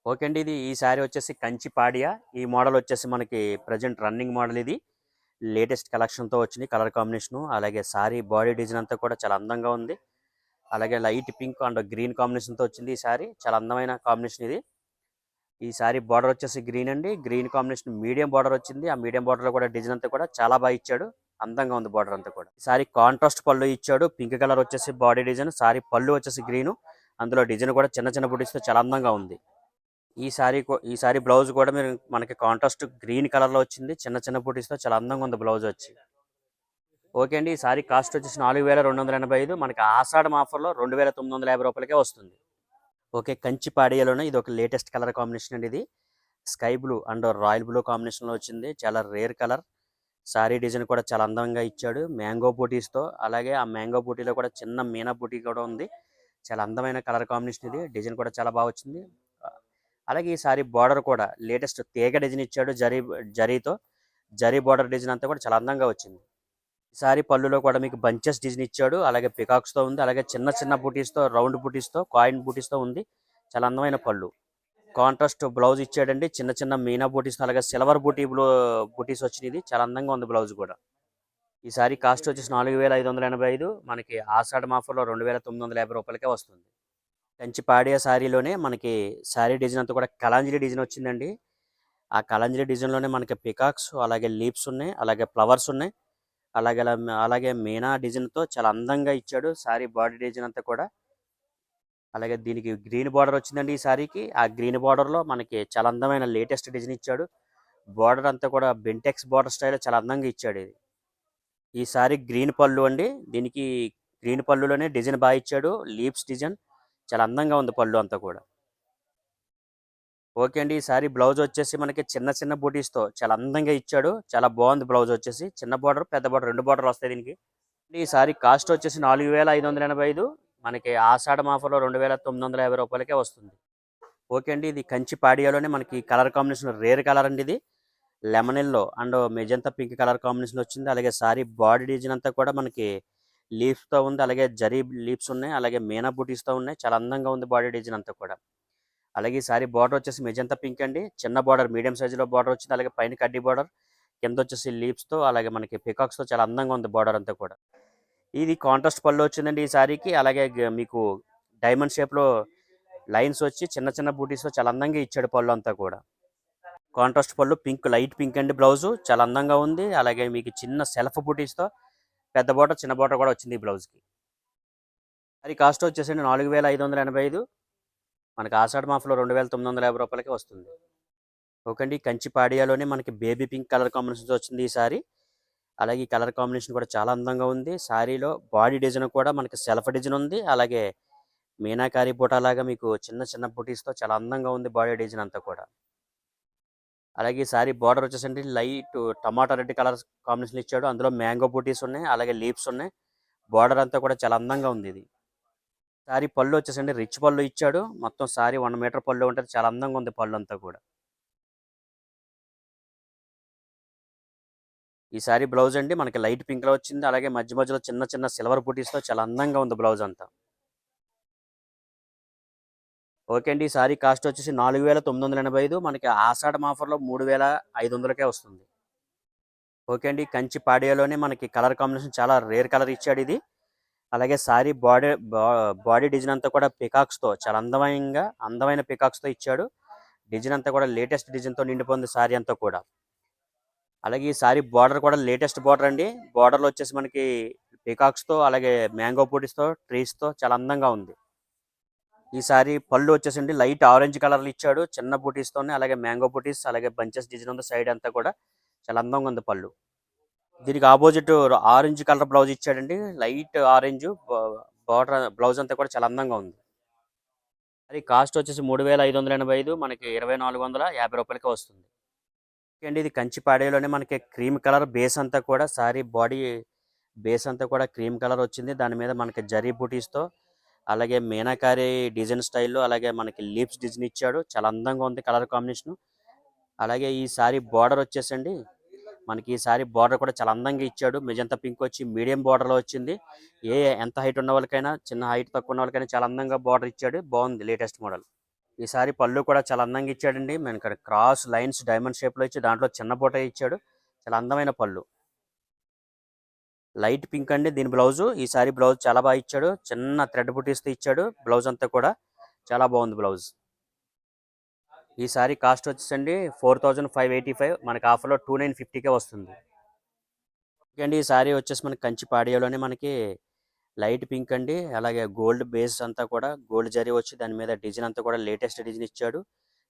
Okay అండి. ఈ శారీ వచ్చేసి కంచి పాడియా. ఈ మోడల్ వచ్చేసి మనకి ప్రెజెంట్ రన్నింగ్ మోడల్ ఇది. లేటెస్ట్ కలెక్షన్‌తో వచ్చింది. కలర్ కాంబినేషను అలాగే శారీ బాడీ డిజైన్ అంతా కూడా చాలా అందంగా ఉంది. అలాగే లైట్ పింక్ అండ్ గ్రీన్ కాంబినేషన్‌తో వచ్చింది ఈ శారీ. చాలా అందమైన కాంబినేషన్ ఇది. ఈ శారీ బార్డర్ వచ్చేసి గ్రీన్ అండి. గ్రీన్ కాంబినేషన్ మీడియం బార్డర్ వచ్చింది. ఆ మీడియం బార్డర్‌లో కూడా డిజైన్ అంతా కూడా చాలా బాగా ఇచ్చాడు. అందంగా ఉంది బార్డర్ అంతా కూడా. ఈ శారీ కాంట్రాస్ట్ పళ్ళు ఇచ్చాడు. పింక్ కలర్ వచ్చేసి బాడీ డిజైన్. శారీ పళ్ళు వచ్చేసి గ్రీను. అందులో డిజైన్ కూడా చిన్న చిన్న బుటీస్‌తో చాలా అందంగా ఉంది. ఈ సారీ బ్లౌజ్ కూడా మనకి కాంట్రాస్ట్ గ్రీన్ కలర్‌లో వచ్చింది. చిన్న చిన్న బూటీస్‌తో చాలా అందంగా ఉంది బ్లౌజ్ వచ్చి. ఓకే అండి. ఈ సారీ కాస్ట్ వచ్చేసి 4285 మనకి ఆషాఢం ఆఫర్‌లో రూ. 2950 వస్తుంది. ఓకే. కంచి పాడియాలోనే ఇది ఒక లేటెస్ట్ కలర్ కాంబినేషన్ అండి ఇది. Sky blue and royal blue కాంబినేషన్‌లో వచ్చింది. చాలా రేర్ కలర్. సారీ డిజైన్ కూడా చాలా అందంగా ఇచ్చాడు. మ్యాంగో బూటీస్‌తో అలాగే ఆ మ్యాంగో బూటీలో కూడా చిన్న మీనా బూటీ కూడా ఉంది. చాలా అందమైన కలర్ కాంబినేషన్ ఇది. డిజైన్ కూడా చాలా బాగా వచ్చింది. అలాగే ఈ సారీ బార్డర్ కూడా లేటెస్ట్ తీగ డిజైన్ ఇచ్చాడు జరీతో. జరీ బార్డర్ డిజైన్ అంతా కూడా చాలా అందంగా వచ్చింది. ఈ సారీ పళ్ళులో కూడా మీకు బంచెస్ డిజైన్ ఇచ్చాడు. అలాగే పికాక్స్‌తో ఉంది. అలాగే చిన్న చిన్న బూటీస్‌తో రౌండ్ బూటీస్‌తో కాయిన్ బూటీస్‌తో ఉంది. చాలా అందమైన పళ్ళు. కాంట్రాస్ట్ బ్లౌజ్ ఇచ్చాడండి. చిన్న చిన్న మీనా బూటీస్‌తో అలాగే సిల్వర్ బూటీస్ వచ్చినాయి. చాలా అందంగా ఉంది బ్లౌజ్ కూడా. ఈ సారీ కాస్ట్ వచ్చేసి 4585 మనకి ఆషాఢం ఆఫర్‌లో రూ. 2950 వస్తుంది. కంచి పాడియా శారీలోనే మనకి శారీ డిజైన్ అంతా కూడా కలాంజలి డిజైన్ వచ్చిందండి. ఆ కలాంజలి డిజైన్‌లోనే మనకి పికాక్స్ అలాగే లీవ్స్ ఉన్నాయి. అలాగే ఫ్లవర్స్ ఉన్నాయి. అలాగే మీనా డిజైన్‌తో చాలా అందంగా ఇచ్చాడు. శారీ బాడీ డిజైన్ అంతా కూడా. అలాగే దీనికి గ్రీన్ బార్డర్ వచ్చిందండి ఈ శారీకి. ఆ గ్రీన్ బార్డర్‌లో మనకి చాలా అందమైన లేటెస్ట్ డిజైన్ ఇచ్చాడు. బార్డర్ అంతా కూడా బెంటెక్స్ బార్డర్ స్టైల్‌లో చాలా అందంగా ఇచ్చాడు ఇది. ఈ శారీ గ్రీన్ పళ్ళు అండి. దీనికి గ్రీన్ పళ్ళులోనే డిజైన్ బాగా ఇచ్చాడు. లీవ్స్ డిజైన్ చాలా అందంగా ఉంది పళ్ళు అంతా కూడా. ఓకే అండి. ఈ సారీ బ్లౌజ్ వచ్చేసి మనకి చిన్న చిన్న బూటీస్‌తో చాలా అందంగా ఇచ్చాడు. చాలా బాగుంది బ్లౌజ్ వచ్చేసి. చిన్న బార్డర్, పెద్ద బార్డర్ 2 బార్డర్‌లు వస్తాయి దీనికి. ఈ సారీ కాస్ట్ వచ్చేసి 4585 మనకి ఆషాఢం ఆఫర్‌లో రూ. 2950 వస్తుంది. ఓకే అండి. ఇది కంచి పాడియాలోనే మనకి కలర్ కాంబినేషన్ రేర్ కలర్ అండి ఇది. Lemon yellow and magenta pink colour combination వచ్చింది. అలాగే సారీ బాడీ డిజైన్ అంతా కూడా మనకి లీఫ్స్‌తో ఉంది. అలాగే జరీ లీవ్స్ ఉన్నాయి. అలాగే మీనా బూటీస్‌తో ఉన్నాయి. చాలా అందంగా ఉంది బాడీ డిజైన్ అంతా కూడా. అలాగే ఈ సారీ బార్డర్ వచ్చేసి మెజంతా పింక్ అండి. చిన్న బార్డర్ మీడియం సైజులో బార్డర్ వచ్చింది. అలాగే పైన కడ్డీ బార్డర్. కింద వచ్చేసి లీవ్స్‌తో అలాగే మనకి పికాక్స్‌తో చాలా అందంగా ఉంది బార్డర్ అంతా కూడా. ఇది కాంట్రాస్ట్ పళ్ళు వచ్చిందండి ఈ సారీకి. అలాగే మీకు డైమండ్ షేప్‌లో లైన్స్ వచ్చి చిన్న చిన్న బూటీస్‌తో చాలా అందంగా ఇచ్చాడు పళ్ళు అంతా కూడా. కాంట్రాస్ట్ పళ్ళు పింక్ లైట్ పింక్ అండి బ్లౌజు. చాలా అందంగా ఉంది. అలాగే మీకు చిన్న సెల్ఫ్ బూటీస్‌తో పెద్ద బార్డర్, చిన్న బార్డర్ కూడా వచ్చింది ఈ బ్లౌజ్‌కి. సారీ కాస్ట్ వచ్చేసండి 4585 మనకి ఆషాఢ మాఫ్‌లో రూ. 2950 వస్తుంది. ఓకే అండి. కంచి పాడియాలోనే మనకి బేబీ పింక్ కలర్ కాంబినేషన్‌తో వచ్చింది ఈ సారీ. అలాగే ఈ కలర్ కాంబినేషన్ కూడా చాలా అందంగా ఉంది. సారీలో బాడీ డిజైన్ కూడా మనకి సెల్ఫ్ డిజైన్ ఉంది. అలాగే మీనాకారి బూటాలాగా మీకు చిన్న చిన్న బూటీస్‌తో చాలా అందంగా ఉంది బాడీ డిజైన్ అంతా కూడా. అలాగే ఈ సారీ బార్డర్ వచ్చేసండి లైట్ టమాటా రెడ్ కలర్ కాంబినేషన్ ఇచ్చాడు. అందులో మ్యాంగో బూటీస్ ఉన్నాయి. అలాగే లీవ్స్ ఉన్నాయి. బార్డర్ అంతా కూడా చాలా అందంగా ఉంది ఇది. సారీ పళ్ళు వచ్చేసండి రిచ్ పళ్ళు ఇచ్చాడు. మొత్తం సారీ 1 మీటర్ పళ్ళు ఉంటది. చాలా అందంగా ఉంది పళ్ళు అంతా కూడా. ఈ సారీ బ్లౌజ్ అండి మనకి లైట్ పింక్‌లో వచ్చింది. అలాగే మధ్య మధ్యలో చిన్న చిన్న సిల్వర్ బూటీస్‌తో చాలా అందంగా ఉంది బ్లౌజ్ అంతా. ఓకే అండి. ఈ సారీ కాస్ట్ వచ్చేసి 4985 మనకి ఆషాఢం ఆఫర్‌లో 3500 వస్తుంది. ఓకే అండి. కంచి పాడియాలోనే మనకి కలర్ కాంబినేషన్ చాలా రేర్ కలర్ ఇచ్చాడు ఇది. అలాగే సారీ బాడీ డిజైన్ అంతా కూడా పికాక్స్‌తో చాలా అందమైన పికాక్స్‌తో ఇచ్చాడు. డిజైన్ అంతా కూడా లేటెస్ట్ డిజైన్‌తో నిండిపోయింది సారీ అంతా కూడా. అలాగే ఈ సారీ బార్డర్ కూడా లేటెస్ట్ బార్డర్ అండి. బార్డర్‌లో వచ్చేసి మనకి పికాక్స్‌తో అలాగే మ్యాంగో బూటీస్‌తో, ట్రీస్‌తో చాలా అందంగా ఉంది. ఈ సారీ పళ్ళు వచ్చేసండి లైట్ ఆరెంజ్ కలర్‌లో ఇచ్చాడు. చిన్న బూటీస్‌తోని అలాగే మ్యాంగో బూటీస్ అలాగే బంచెస్ డిజైన్ ఉంది సైడ్ అంతా కూడా. చాలా అందంగా ఉంది పళ్ళు. దీనికి అపోజిట్ ఆరెంజ్ కలర్ బ్లౌజ్ ఇచ్చాడండి. లైట్ ఆరెంజ్ బార్డర్ బ్లౌజ్ అంతా కూడా చాలా అందంగా ఉంది. అది కాస్ట్ వచ్చేసి 3585 మనకి రూ. 2450 వస్తుంది. ఓకే అండి. ఇది కంచి పాడేలోనే మనకి క్రీమ్ కలర్ బేస్ అంతా కూడా సారీ బాడీ బేస్ అంతా కూడా క్రీమ్ కలర్ వచ్చింది. దాని మీద మనకి జరీ బూటీస్‌తో అలాగే మీనాకారి డిజైన్ స్టైల్‌లో అలాగే మనకి లీవ్స్ డిజైన్ ఇచ్చాడు. చాలా అందంగా ఉంది కలర్ కాంబినేషను. అలాగే ఈ సారీ బార్డర్ వచ్చేసండి మనకి ఈ సారీ బార్డర్ కూడా చాలా అందంగా ఇచ్చాడు. మెజంతా పింక్ వచ్చి మీడియం బార్డర్‌లో వచ్చింది. ఎంత హైట్ ఉన్న వాళ్ళకైనా, చిన్న హైట్ తక్కువ ఉన్న వాళ్ళకైనా చాలా అందంగా బార్డర్ ఇచ్చాడు. బాగుంది లేటెస్ట్ మోడల్. ఈ సారీ పళ్ళు కూడా చాలా అందంగా ఇచ్చాడండి. మనకి ఇక్కడ క్రాస్ లైన్స్ డైమండ్ షేప్లో ఇచ్చి దాంట్లో చిన్న బూట ఇచ్చాడు. చాలా అందమైన పళ్ళు. లైట్ పింక్ అండి దీని బ్లౌజు. ఈ సారీ బ్లౌజ్ చాలా బాగా ఇచ్చాడు. చిన్న థ్రెడ్ బుటీస్తో ఇచ్చాడు బ్లౌజ్ అంతా కూడా. చాలా బాగుంది బ్లౌజ్. ఈ సారీ కాస్ట్ వచ్చేసండి 4585. మనకి ఆఫర్లో 2950కే వస్తుంది. ఓకే అండి, ఈ సారీ వచ్చేసి మనకి కంచి పాడియాలోనే మనకి లైట్ పింక్ అండి. అలాగే గోల్డ్ బేస్ అంతా కూడా గోల్డ్ జరీ వచ్చి దాని మీద డిజైన్ అంతా కూడా లేటెస్ట్ డిజైన్ ఇచ్చాడు.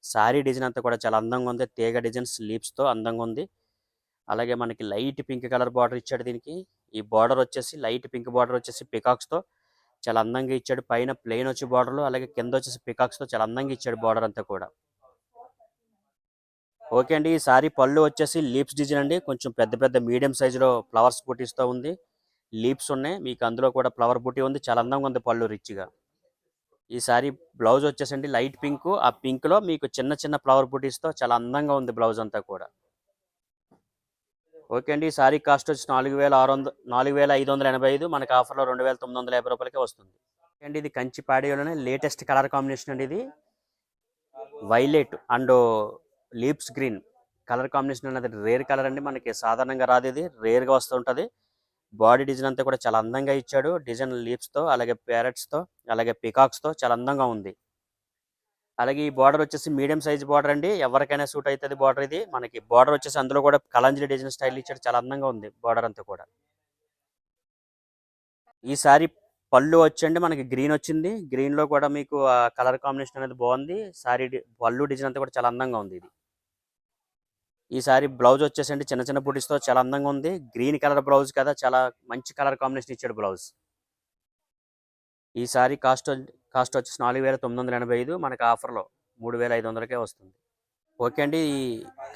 సారీ డిజైన్ అంతా కూడా చాలా అందంగా ఉంది. తీగ డిజైన్ స్లీవ్స్తో అందంగా ఉంది. అలాగే మనకి లైట్ పింక్ కలర్ బార్డర్ ఇచ్చాడు దీనికి. ఈ బార్డర్ వచ్చేసి లైట్ పింక్ బార్డర్ వచ్చేసి పికాక్స్తో చాలా అందంగా ఇచ్చాడు. పైన ప్లెయిన్ వచ్చి బార్డర్లు, అలాగే కింద వచ్చేసి పికాక్స్తో చాలా అందంగా ఇచ్చాడు బార్డర్ అంతా కూడా. ఓకే అండి, ఈ సారీ పళ్ళు వచ్చేసి లీప్స్ డిజైన్ అండి. కొంచెం పెద్ద పెద్ద మీడియం సైజులో ఫ్లవర్స్ బుటీస్తో ఉంది. లీప్స్ ఉన్నాయి మీకు, అందులో కూడా ఫ్లవర్ బుటీ ఉంది. చాలా అందంగా ఉంది పళ్ళు రిచ్గా. ఈ సారీ బ్లౌజ్ వచ్చేసండి లైట్ పింక్. ఆ పింక్లో మీకు చిన్న చిన్న ఫ్లవర్ బుటీస్తో చాలా అందంగా ఉంది బ్లౌజ్ అంతా కూడా. ఓకే అండి, ఈ సారీ కాస్ట్ వచ్చి 4585. మనకి ఆఫర్లో 2950 రూపాయలకే వస్తుంది. అండి ఇది కంచి పాడియోలోనే లేటెస్ట్ కలర్ కాంబినేషన్ అండి. ఇది violet and leaps green colour combination అనేది రేర్ కలర్ అండి. మనకి సాధారణంగా రాదు, ఇది రేర్గా వస్తూ ఉంటుంది. బాడీ డిజైన్ అంతా కూడా చాలా అందంగా ఇచ్చాడు. డిజైన్ లీప్స్తో, అలాగే ప్యారెట్స్తో, అలాగే పికాక్స్తో చాలా అందంగా ఉంది. అలాగే ఈ బార్డర్ వచ్చేసి మీడియం సైజ్ బార్డర్ అండి. ఎవరికైనా సూట్ అవుతుంది బార్డర్ ఇది. మనకి బార్డర్ వచ్చేసి అందులో కూడా కలంజలి డిజైన్ స్టైల్ ఇచ్చాడు. చాలా అందంగా ఉంది బార్డర్ అంతా కూడా. ఈ సారీ పళ్ళు వచ్చండి మనకి గ్రీన్ వచ్చింది. గ్రీన్లో కూడా మీకు ఆ కలర్ కాంబినేషన్ అనేది బాగుంది. సారీ పళ్ళు డిజైన్ అంతా కూడా చాలా అందంగా ఉంది ఇది. ఈ సారీ బ్లౌజ్ వచ్చేసండి చిన్న చిన్న బుటీస్తో చాలా అందంగా ఉంది. గ్రీన్ కలర్ బ్లౌజ్ కదా, చాలా మంచి కలర్ కాంబినేషన్ ఇచ్చాడు బ్లౌజ్. ఈ సారీ కాస్ట్ వచ్చేసి 4985. మనకి ఆఫర్లో 3500కే వస్తుంది. ఓకే అండి, ఈ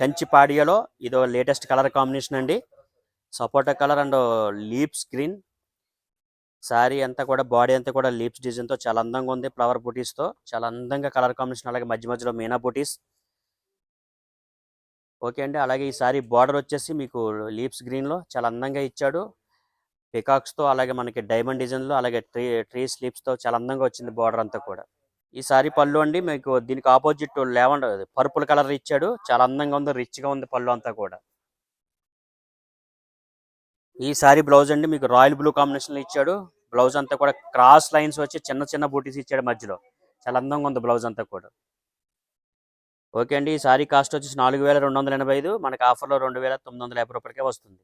కంచి పాడియాలో ఇదో లేటెస్ట్ కలర్ కాంబినేషన్ అండి. సపోటా colour and leaps green. Sorry అంతా కూడా బాడీ అంతా కూడా లీప్స్ డిజైన్తో చాలా అందంగా ఉంది. ఫ్లవర్ బుటీస్తో చాలా అందంగా కలర్ కాంబినేషన్, అలాగే మధ్య మధ్యలో మీనా బుటీస్. ఓకే అండి, అలాగే ఈ సారీ బార్డర్ వచ్చేసి మీకు లీప్స్ గ్రీన్లో చాలా అందంగా ఇచ్చాడు. పికాక్స్తో, అలాగే మనకి డైమండ్ డిజైన్లో, అలాగే ట్రీ స్లీప్స్తో చాలా అందంగా వచ్చింది బార్డర్ అంతా కూడా. ఈ సారీ పళ్ళు అండి మీకు దీనికి ఆపోజిట్ లెవెండర్ పర్పుల్ కలర్ ఇచ్చాడు. చాలా అందంగా ఉంది, రిచ్గా ఉంది పళ్ళు అంతా కూడా. ఈ సారీ బ్లౌజ్ అండి మీకు రాయల్ బ్లూ కాంబినేషన్లో ఇచ్చాడు. బ్లౌజ్ అంతా కూడా క్రాస్ లైన్స్ వచ్చి చిన్న చిన్న బూటీస్ ఇచ్చాడు మధ్యలో. చాలా అందంగా ఉంది బ్లౌజ్ అంతా కూడా. ఓకే అండి, ఈ సారీ కాస్ట్ వచ్చేసి 4285. మనకి ఆఫర్లో 2950 రూపాయలకే వస్తుంది.